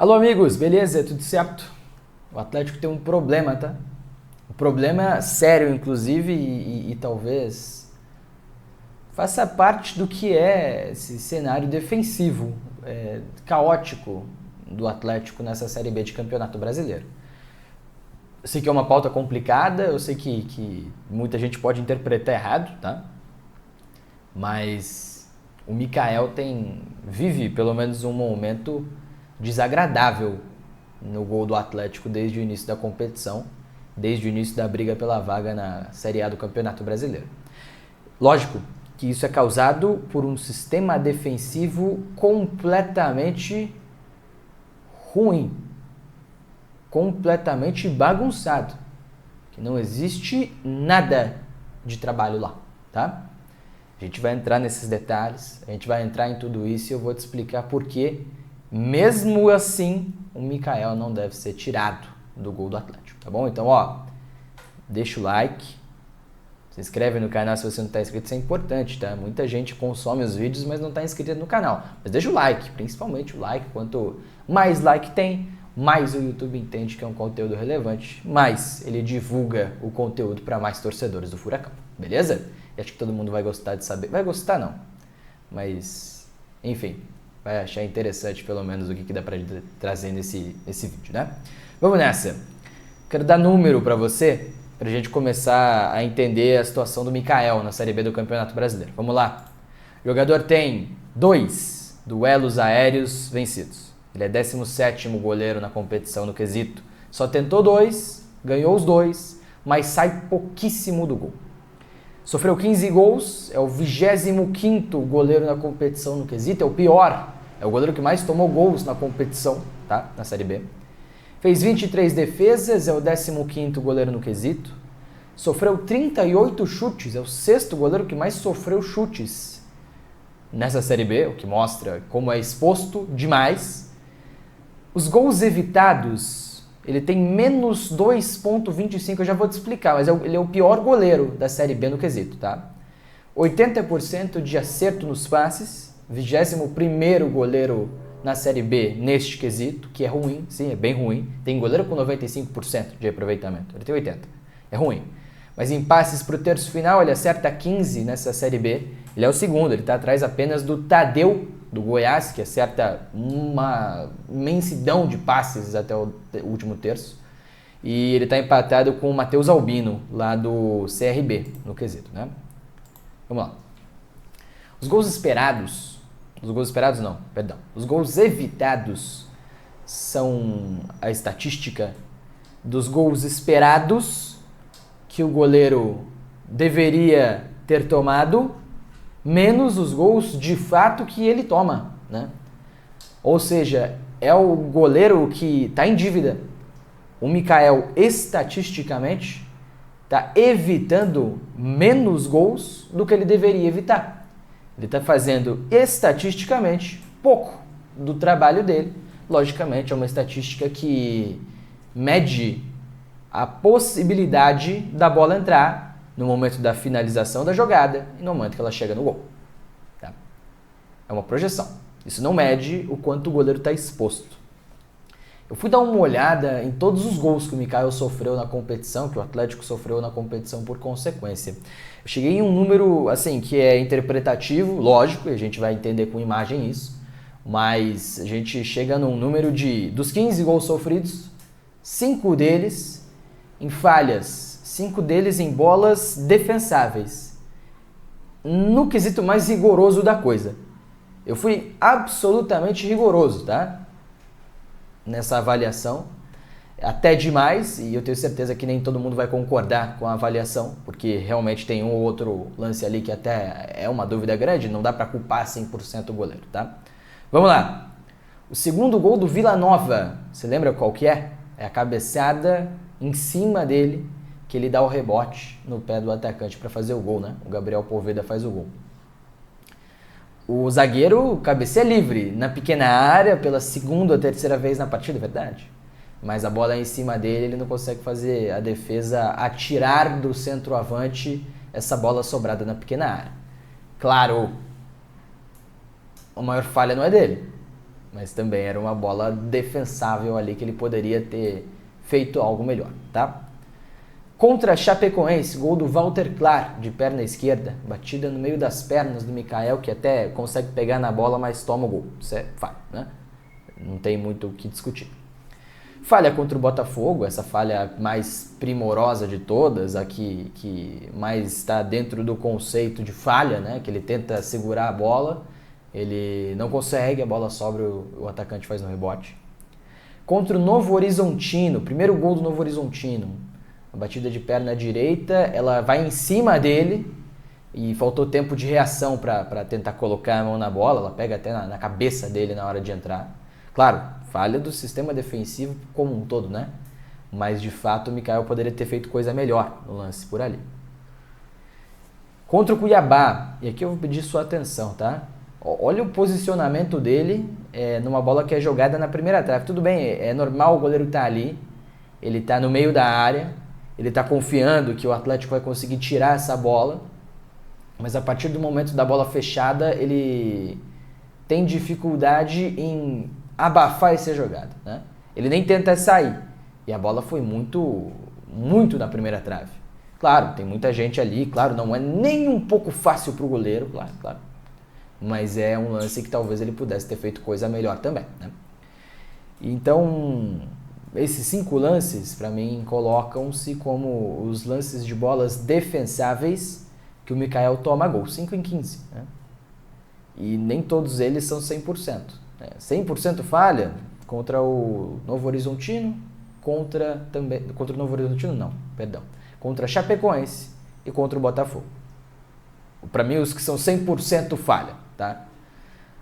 Alô amigos, beleza? Tudo certo? O Atlético tem um problema, tá? Um problema sério, inclusive, e talvez faça parte do que é esse cenário defensivo, caótico do Atlético nessa Série B de Campeonato Brasileiro. Eu sei que é uma pauta complicada, eu sei que muita gente pode interpretar errado, tá? Mas o Mikael vive pelo menos um momento desagradável no gol do Atlético desde o início da competição, desde o início da briga pela vaga na Série A do Campeonato Brasileiro. Lógico que isso é causado por um sistema defensivo completamente ruim, completamente bagunçado, que não existe nada de trabalho lá, tá? A gente vai entrar nesses detalhes, a gente vai entrar em tudo isso e eu vou te explicar por que, mesmo assim, o Mikael não deve ser tirado do gol do Atlético, tá bom? Então, deixa o like, se inscreve no canal se você não está inscrito, isso é importante, tá? Muita gente consome os vídeos, mas não está inscrito no canal. Mas deixa o like, principalmente o like, quanto mais like tem, mais o YouTube entende que é um conteúdo relevante, mais ele divulga o conteúdo para mais torcedores do Furacão, beleza? E acho que todo mundo vai gostar de saber. Vai gostar não, mas enfim, vai achar interessante pelo menos o que dá para trazer nesse vídeo, né? Vamos nessa. Quero dar número para você, para a gente começar a entender a situação do Mikael na Série B do Campeonato Brasileiro. Vamos lá. O jogador tem 2 duelos aéreos vencidos. Ele é 17º goleiro na competição no quesito. Só tentou 2, ganhou os 2, mas sai pouquíssimo do gol. Sofreu 15 gols, é o 25º goleiro na competição no quesito, é o pior. É o goleiro que mais tomou gols na competição, tá? Na Série B. Fez 23 defesas, é o 15º goleiro no quesito. Sofreu 38 chutes, é o 6º goleiro que mais sofreu chutes nessa Série B, o que mostra como é exposto demais. Os gols evitados, ele tem menos 2,25, eu já vou te explicar, mas ele é o pior goleiro da Série B no quesito, tá? 80% de acerto nos passes, 21º goleiro na Série B neste quesito, que é ruim, sim, é bem ruim. Tem goleiro com 95% de aproveitamento, ele tem 80%, é ruim. Mas em passes para o terço final, ele acerta 15 nessa Série B, ele é o segundo, ele está atrás apenas do Tadeu, do Goiás, que acerta uma imensidão de passes até o último terço. E ele está empatado com o Matheus Albino, lá do CRB, no quesito, né? Vamos lá. Os gols evitados são a estatística dos gols esperados que o goleiro deveria ter tomado, menos os gols de fato que ele toma, né? Ou seja, é o goleiro que está em dívida. O Mikael, estatisticamente, está evitando menos gols do que ele deveria evitar. Ele está fazendo, estatisticamente, pouco do trabalho dele. Logicamente, é uma estatística que mede a possibilidade da bola entrar no momento da finalização da jogada e no momento que ela chega no gol. Tá? É uma projeção. Isso não mede o quanto o goleiro está exposto. Eu fui dar uma olhada em todos os gols que o Mikael sofreu na competição, que o Atlético sofreu na competição por consequência. Eu cheguei em um número assim que é interpretativo, lógico, e a gente vai entender com imagem isso, mas a gente chega num número dos 15 gols sofridos, 5 deles em falhas, 5 deles em bolas defensáveis. No quesito mais rigoroso da coisa. Eu fui absolutamente rigoroso, tá? Nessa avaliação. Até demais, e eu tenho certeza que nem todo mundo vai concordar com a avaliação, porque realmente tem um ou outro lance ali que até é uma dúvida grande, não dá para culpar 100% o goleiro, tá? Vamos lá. O segundo gol do Vila Nova, você lembra qual que é? É a cabeçada em cima dele, que ele dá o rebote no pé do atacante para fazer o gol, né? O Gabriel Poveda faz o gol. O zagueiro cabeceia livre na pequena área pela segunda ou terceira vez na partida, é verdade? Mas a bola é em cima dele, ele não consegue fazer a defesa atirar do centroavante essa bola sobrada na pequena área. Claro, a maior falha não é dele. mas também era uma bola defensável ali que ele poderia ter feito algo melhor, tá? Contra a Chapecoense, gol do Walter Clar, de perna esquerda, batida no meio das pernas do Mikael, que até consegue pegar na bola, mas toma o gol. Isso é falha, né? Não tem muito o que discutir. Falha contra o Botafogo, essa falha mais primorosa de todas, a que mais está dentro do conceito de falha, né? Que ele tenta segurar a bola, ele não consegue, a bola sobra, o atacante faz no rebote. Contra o Novo Horizontino, primeiro gol do Novo Horizontino, a batida de perna direita, ela vai em cima dele e faltou tempo de reação para tentar colocar a mão na bola, ela pega até na cabeça dele na hora de entrar. Claro, falha do sistema defensivo como um todo, né? Mas de fato o Mikael poderia ter feito coisa melhor no lance por ali. Contra o Cuiabá, e aqui eu vou pedir sua atenção, tá? Olha o posicionamento dele numa bola que é jogada na primeira trave. Tudo bem, é normal o goleiro estar ali, ele está no meio da área, ele está confiando que o Atlético vai conseguir tirar essa bola, mas a partir do momento da bola fechada, ele tem dificuldade em abafar essa jogada, né? Ele nem tenta sair, e a bola foi muito na primeira trave. Claro, tem muita gente ali, claro, não é nem um pouco fácil para o goleiro, claro, mas é um lance que talvez ele pudesse ter feito coisa melhor também, né? Então, esses 5 lances, para mim, colocam-se como os lances de bolas defensáveis que o Mikael toma gol, 5 em 15, né? E nem todos eles são 100%. 100% falha contra o Novo Horizontino, contra o Novo Horizontino não, perdão, contra a Chapecoense e contra o Botafogo. Para mim, os que são 100% falha, tá?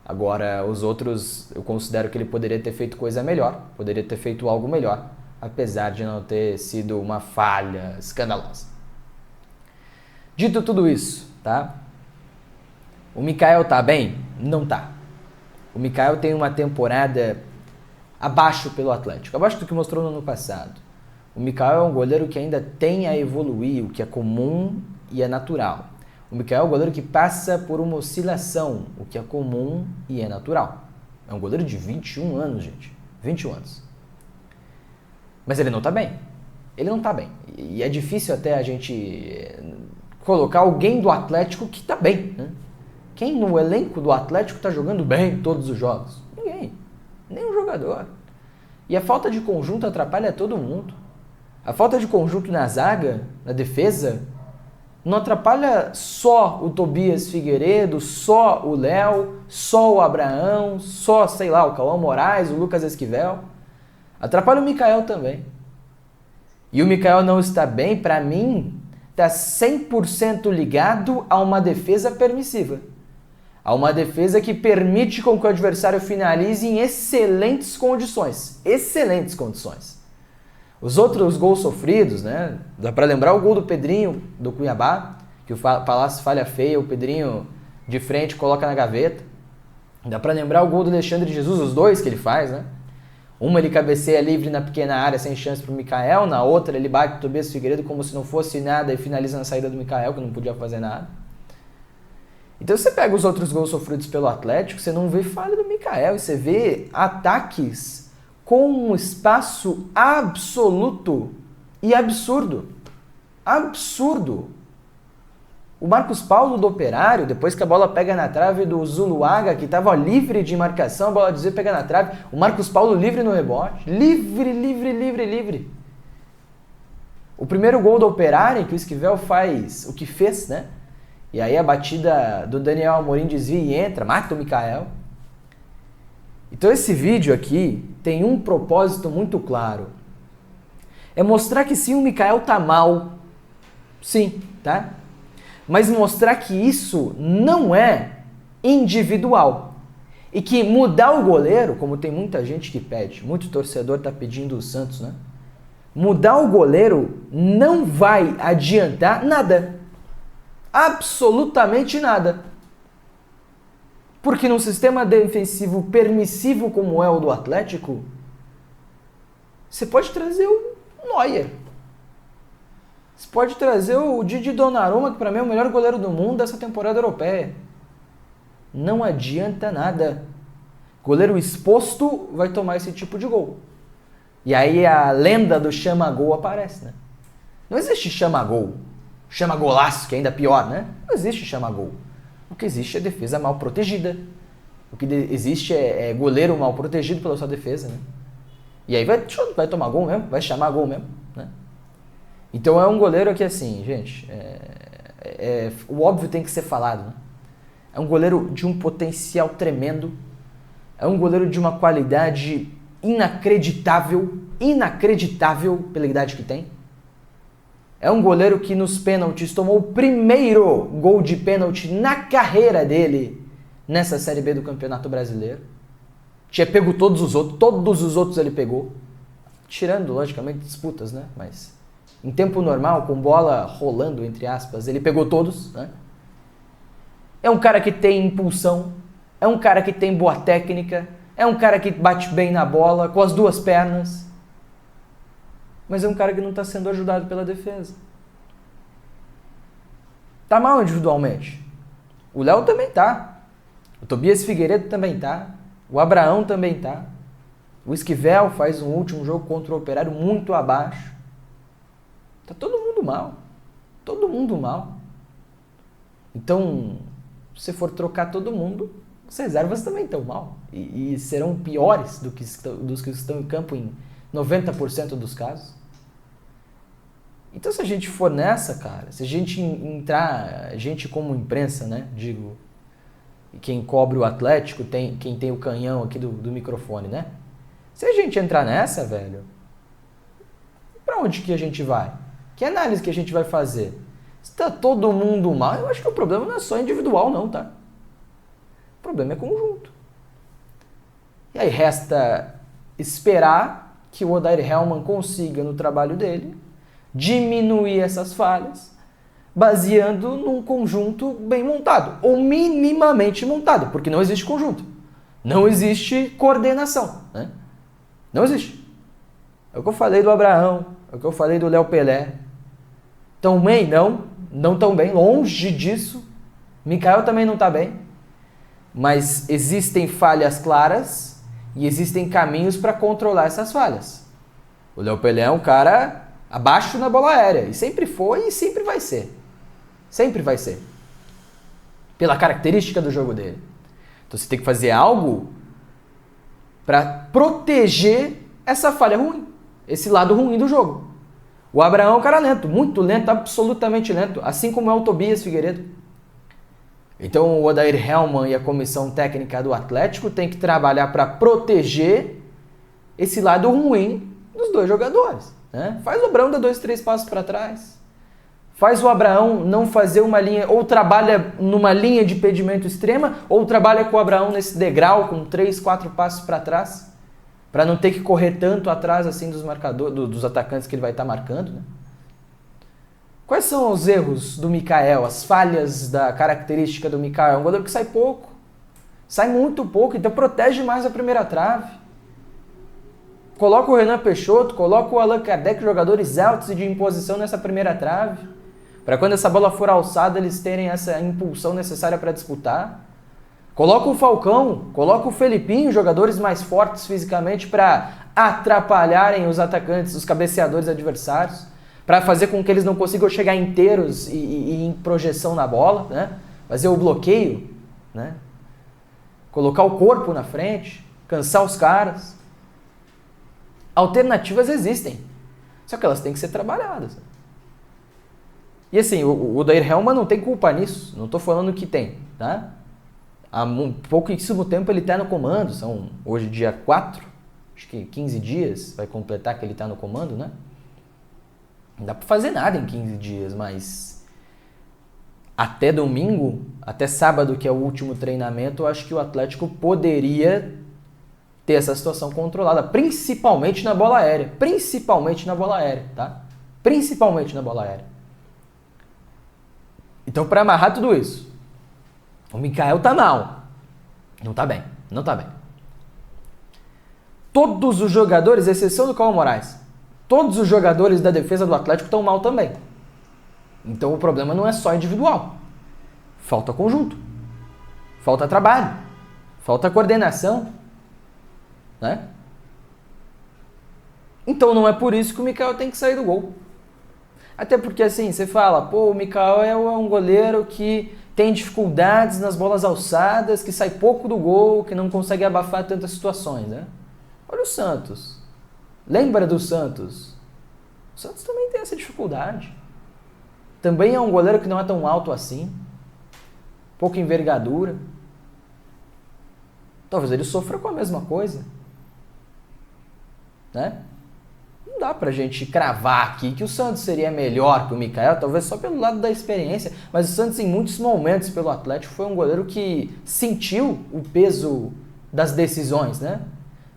Agora, os outros, eu considero que ele poderia ter feito coisa melhor, poderia ter feito algo melhor, apesar de não ter sido uma falha escandalosa. Dito tudo isso, tá? O Mikael tá bem? Não tá. O Mikael tem uma temporada abaixo pelo Atlético, abaixo do que mostrou no ano passado. O Mikael é um goleiro que ainda tem a evoluir, o que é comum e é natural. O Mikael é um goleiro que passa por uma oscilação, o que é comum e é natural. É um goleiro de 21 anos, gente. 21 anos. Mas ele não tá bem. Ele não tá bem. E é difícil até a gente colocar alguém do Atlético que tá bem, né? Quem no elenco do Atlético tá jogando bem todos os jogos? Ninguém. Nenhum jogador. E a falta de conjunto atrapalha todo mundo. A falta de conjunto na zaga, na defesa, não atrapalha só o Tobias Figueiredo, só o Léo, só o Abraão, só, sei lá, o Cauã Moraes, o Lucas Esquivel. Atrapalha o Mikael também. E o Mikael não está bem, para mim, está 100% ligado a uma defesa permissiva. A uma defesa que permite com que o adversário finalize em excelentes condições. Excelentes condições. Os outros gols sofridos, né? Dá para lembrar o gol do Pedrinho, do Cuiabá, que o Palácio falha feia, o Pedrinho de frente coloca na gaveta. Dá para lembrar o gol do Alexandre Jesus, os dois que ele faz, né? Uma ele cabeceia livre na pequena área sem chance para o Mikael, na outra ele bate o Tobias Figueiredo como se não fosse nada e finaliza na saída do Mikael, que não podia fazer nada. Então você pega os outros gols sofridos pelo Atlético, você não vê falha do Mikael, e você vê ataques com um espaço absoluto e absurdo. Absurdo. O Marcos Paulo do Operário, depois que a bola pega na trave do Zuluaga, que estava livre de marcação, a bola dizia pega na trave, o Marcos Paulo livre no rebote. Livre. O primeiro gol do Operário, que o Esquivel faz o que fez, né? E aí a batida do Daniel Amorim desvia e entra, mata o Mikael. Então esse vídeo aqui tem um propósito muito claro. É mostrar que sim, o Mikael tá mal. Sim, tá? Mas mostrar que isso não é individual. E que mudar o goleiro, como tem muita gente que pede, muito torcedor tá pedindo o Santos, né? Mudar o goleiro não vai adiantar nada. Absolutamente nada. Porque num sistema defensivo permissivo como é o do Atlético, você pode trazer o Neuer. Você pode trazer o Didi Donnarumma, que para mim é o melhor goleiro do mundo dessa temporada europeia. Não adianta nada. Goleiro exposto vai tomar esse tipo de gol. E aí a lenda do chama-gol aparece, né? Não existe chama-gol, chama-golaço, que é ainda pior, né? Não existe chama-gol. O que existe é defesa mal protegida. O que existe é goleiro mal protegido pela sua defesa, né? E aí vai tomar gol mesmo, vai chamar gol mesmo, né? Então é um goleiro que, assim, gente, o óbvio tem que ser falado, né? É um goleiro de um potencial tremendo, é um goleiro de uma qualidade inacreditável pela idade que tem. É um goleiro que nos pênaltis tomou o primeiro gol de pênalti na carreira dele nessa Série B do Campeonato Brasileiro. Tinha pego todos os outros ele pegou. Tirando, logicamente, disputas, né? Mas em tempo normal, com bola rolando, entre aspas, ele pegou todos, né? É um cara que tem impulsão, é um cara que tem boa técnica, é um cara que bate bem na bola, com as duas pernas. Mas é um cara que não está sendo ajudado pela defesa. Tá mal individualmente. O Léo também tá. O Tobias Figueiredo também tá. O Abraão também tá. O Esquivel faz um último jogo contra o Operário muito abaixo. Tá todo mundo mal. Todo mundo mal. Então, se você for trocar todo mundo, as reservas também estão mal. E serão piores dos que estão em campo em 90% dos casos. Então, se a gente for nessa, cara, se a gente entrar, a gente como imprensa, né, digo, quem cobre o Atlético, quem tem o canhão aqui do microfone, né? Se a gente entrar nessa, velho, pra onde que a gente vai? Que análise que a gente vai fazer? Se tá todo mundo mal, eu acho que o problema não é só individual, não, tá? O problema é conjunto. E aí resta esperar que o Odair Hellmann consiga, no trabalho dele, diminuir essas falhas, baseando num conjunto bem montado, ou minimamente montado, porque não existe conjunto. Não existe coordenação, né? Não existe. É o que eu falei do Abraão, é o que eu falei do Léo Pelé. Tão bem? Não tão bem, longe disso. Mikael também não está bem. Mas existem falhas claras e existem caminhos para controlar essas falhas. O Léo Pelé é um cara abaixo na bola aérea, e sempre foi e sempre vai ser. Sempre vai ser. Pela característica do jogo dele. Então você tem que fazer algo para proteger essa falha ruim, esse lado ruim do jogo. O Abraão é um cara lento, muito lento, absolutamente lento, assim como é o Tobias Figueiredo. Então o Odair Hellmann e a comissão técnica do Atlético tem que trabalhar para proteger esse lado ruim dos dois jogadores, né? Faz o Abraão dar 2, 3 passos para trás. Faz o Abraão não fazer uma linha, ou trabalha numa linha de impedimento extrema, ou trabalha com o Abraão nesse degrau com 3, 4 passos para trás, para não ter que correr tanto atrás assim dos marcadores, dos atacantes que ele vai estar marcando, né? Quais são os erros do Mikael, as falhas da característica do Mikael? É um goleiro que sai pouco, sai muito pouco, então protege mais a primeira trave. Coloca o Renan Peixoto, coloca o Allan Kardec, jogadores altos e de imposição nessa primeira trave, para quando essa bola for alçada eles terem essa impulsão necessária para disputar. Coloca o Falcão, coloca o Felipinho, jogadores mais fortes fisicamente para atrapalharem os atacantes, os cabeceadores adversários, para fazer com que eles não consigam chegar inteiros e em projeção na bola, né? Fazer o bloqueio, né? Colocar o corpo na frente, cansar os caras. Alternativas existem, só que elas têm que ser trabalhadas. E assim, o Odair Hellmann não tem culpa nisso, não estou falando que tem, tá? Há pouquíssimo tempo ele está no comando, são hoje dia 4, acho que 15 dias vai completar que ele está no comando, né? Não dá para fazer nada em 15 dias, mas até domingo, até sábado, que é o último treinamento, eu acho que o Atlético poderia ter essa situação controlada, principalmente na bola aérea. Principalmente na bola aérea, tá? Principalmente na bola aérea. Então, para amarrar tudo isso, o Mikael tá mal. Não tá bem, não tá bem. Todos os jogadores, exceção do Cauã Moraes, todos os jogadores da defesa do Atlético estão mal também. Então o problema não é só individual. Falta conjunto. Falta trabalho. Falta coordenação. né? Então não é por isso que o Mikael tem que sair do gol. Até porque assim, você fala, pô, o Mikael é um goleiro que tem dificuldades nas bolas alçadas, que sai pouco do gol, que não consegue abafar tantas situações, né? Olha o Santos. Lembra do Santos? O Santos também tem essa dificuldade. Também é um goleiro que não é tão alto assim. Pouca envergadura. Talvez ele sofra com a mesma coisa. Né? Não dá pra gente cravar aqui que o Santos seria melhor que o Mikael, talvez só pelo lado da experiência, mas o Santos em muitos momentos pelo Atlético foi um goleiro que sentiu o peso das decisões, né?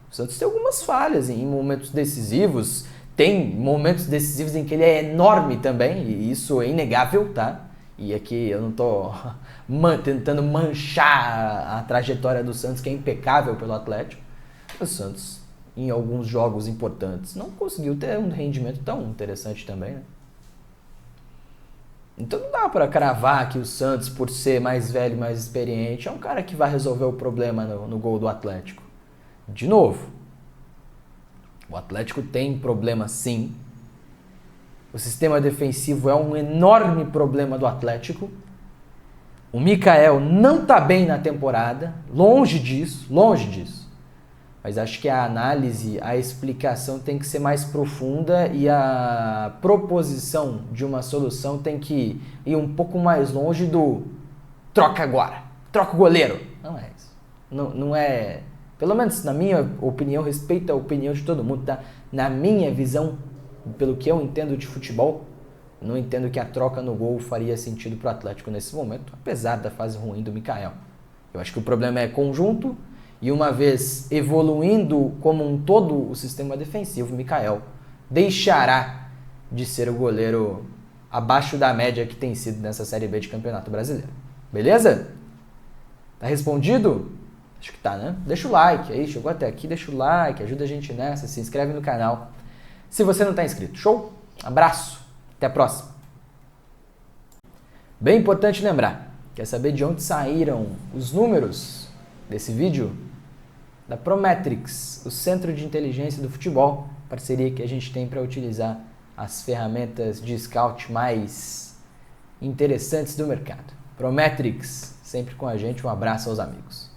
O Santos tem algumas falhas em momentos decisivos, tem momentos decisivos em que ele é enorme também, e isso é inegável, tá? E aqui eu não tô tentando manchar a trajetória do Santos, que é impecável pelo Atlético. O Santos, em alguns jogos importantes, não conseguiu ter um rendimento tão interessante também, né? Então não dá para cravar que o Santos, por ser mais velho e mais experiente, é um cara que vai resolver o problema no gol do Atlético. De novo, o Atlético tem problema sim. O sistema defensivo é um enorme problema do Atlético. O Mikael não tá bem na temporada, longe disso. Mas acho que a análise, a explicação tem que ser mais profunda e a proposição de uma solução tem que ir um pouco mais longe do troca agora, troca o goleiro. Não é isso. Não é, pelo menos na minha opinião, respeito a opinião de todo mundo, tá? Na minha visão, pelo que eu entendo de futebol, não entendo que a troca no gol faria sentido para o Atlético nesse momento, apesar da fase ruim do Mikael. Eu acho que o problema é conjunto. E uma vez evoluindo como um todo o sistema defensivo, Mikael deixará de ser o goleiro abaixo da média que tem sido nessa Série B de Campeonato Brasileiro. Beleza? Tá respondido? Acho que tá, né? Deixa o like aí, chegou até aqui, deixa o like, ajuda a gente nessa, se inscreve no canal. Se você não tá inscrito, show? Abraço, até a próxima. Bem importante lembrar, quer saber de onde saíram os números desse vídeo? Da Prometrics, o Centro de Inteligência do Futebol, parceria que a gente tem para utilizar as ferramentas de scout mais interessantes do mercado. Prometrics, sempre com a gente, um abraço aos amigos.